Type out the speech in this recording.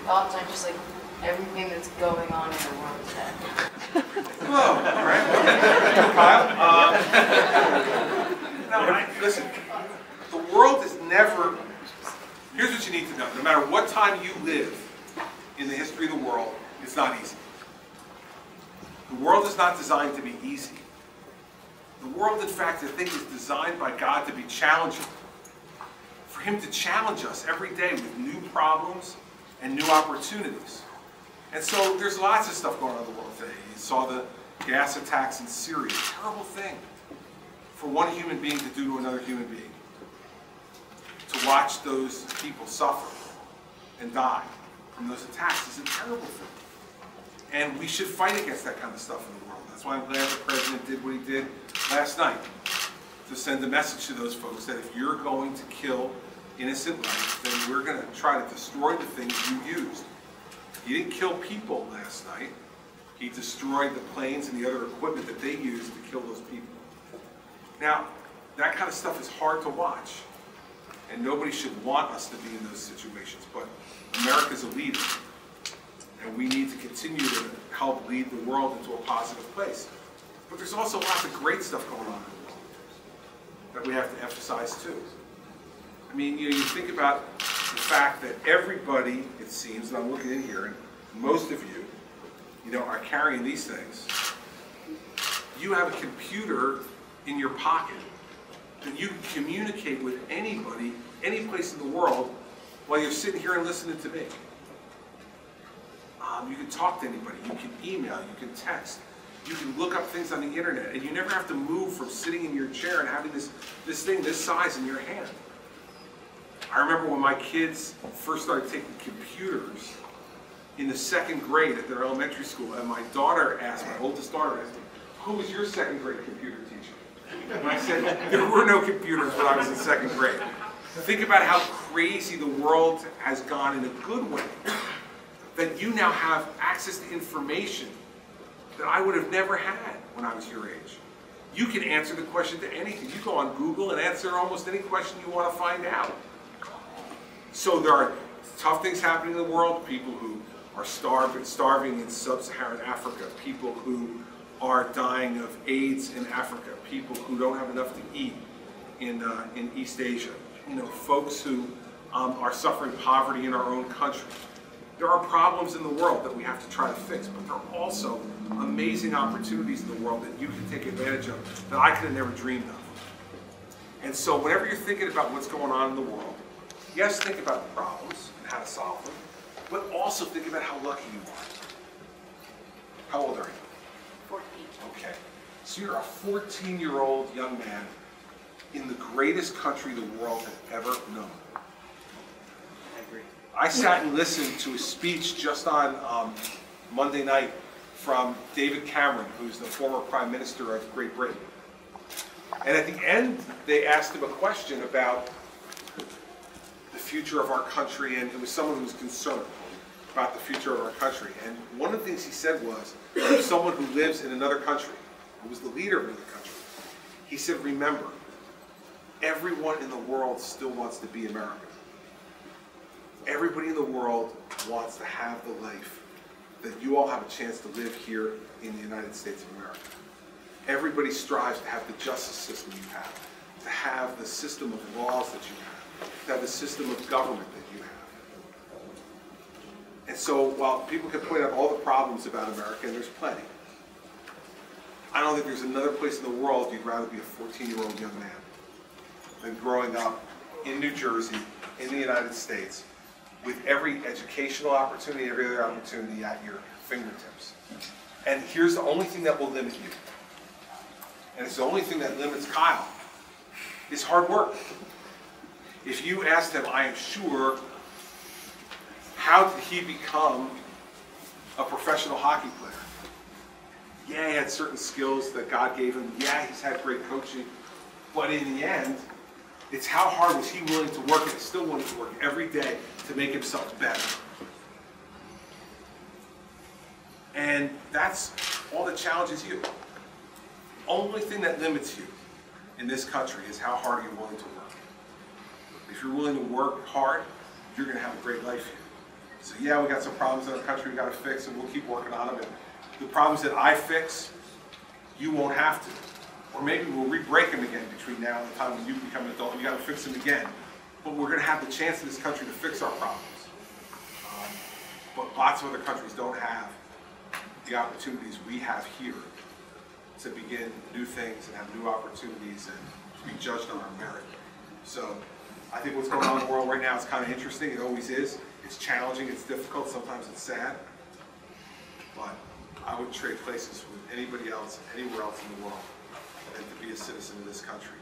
thoughts on just like everything that's going on in the world today? Hello, all right. Kyle. Listen, the world is never, here's what you need to know. No matter what time you live in the history of the world, it's not easy. The world is not designed to be easy. The world, in fact, I think is designed by God to be challenging. For Him to challenge us every day with new problems and new opportunities. And so there's lots of stuff going on in the world today. You saw the gas attacks in Syria. Terrible thing for one human being to do to another human being. To watch those people suffer and die from those attacks is a terrible thing. And we should fight against that kind of stuff in the world. That's why I'm glad the President did what he did last night. To send a message to those folks that if you're going to kill innocent lives, then we're going to try to destroy the things you used. He didn't kill people last night. He destroyed the planes and the other equipment that they used to kill those people. Now, that kind of stuff is hard to watch. And nobody should want us to be in those situations. But America's a leader. And we need to continue to help lead the world into a positive place. But there's also lots of great stuff going on in the world that we have to emphasize too. I mean, you think about the fact that everybody, it seems, and I'm looking in here, and most of you, are carrying these things. You have a computer in your pocket that you can communicate with anybody, any place in the world, while you're sitting here and listening to me. You can talk to anybody, you can email, you can text, you can look up things on the internet, and you never have to move from sitting in your chair and having this thing this size in your hand. I remember when my kids first started taking computers in the 2nd grade at their elementary school, and my daughter asked, my oldest daughter asked me, who was your 2nd grade computer teacher? And I said, there were no computers when I was in 2nd grade. Think about how crazy the world has gone in a good way. That you now have access to information that I would have never had when I was your age. You can answer the question to anything. You go on Google and answer almost any question you want to find out. So there are tough things happening in the world, people who are starving in sub-Saharan Africa, people who are dying of AIDS in Africa, people who don't have enough to eat in East Asia, folks who are suffering poverty in our own country. There are problems in the world that we have to try to fix, but there are also amazing opportunities in the world that you can take advantage of that I could have never dreamed of. And so whenever you're thinking about what's going on in the world, yes, think about the problems and how to solve them, but also think about how lucky you are. How old are you? 14. Okay. So you're a 14-year-old young man in the greatest country the world has ever known. I sat and listened to a speech just on Monday night from David Cameron, who's the former Prime Minister of Great Britain. And at the end, they asked him a question about the future of our country, and it was someone who was concerned about the future of our country. And one of the things he said was, someone who lives in another country, who was the leader of another country, he said, remember, everyone in the world still wants to be America. Everybody in the world wants to have the life that you all have a chance to live here in the United States of America. Everybody strives to have the justice system you have the system of laws that you have the system of government that you have. And so while people can point out all the problems about America, and there's plenty, I don't think there's another place in the world you'd rather be a 14-year-old young man than growing up in New Jersey, in the United States, with every educational opportunity, every other opportunity at your fingertips. And here's the only thing that will limit you. And it's the only thing that limits Kyle. Is hard work. If you asked him, I am sure, how did he become a professional hockey player? Yeah, he had certain skills that God gave him. Yeah, he's had great coaching. But in the end, it's how hard was he willing to work, and he's still willing to work every day to make himself better. And that's all that challenges you. The only thing that limits you in this country is how hard you're willing to work. If you're willing to work hard, you're going to have a great life here. So yeah, we got some problems in our country we got to fix, and we'll keep working on them. And the problems that I fix, you won't have to. Or maybe we'll re-break them again between now and the time when you become an adult and you got to fix them again. But we're going to have the chance in this country to fix our problems. But lots of other countries don't have the opportunities we have here to begin new things and have new opportunities and be judged on our merit. So I think what's going on in the world right now is kind of interesting. It always is. It's challenging. It's difficult. Sometimes it's sad. But I wouldn't trade places with anybody else, anywhere else in the world, than to be a citizen of this country.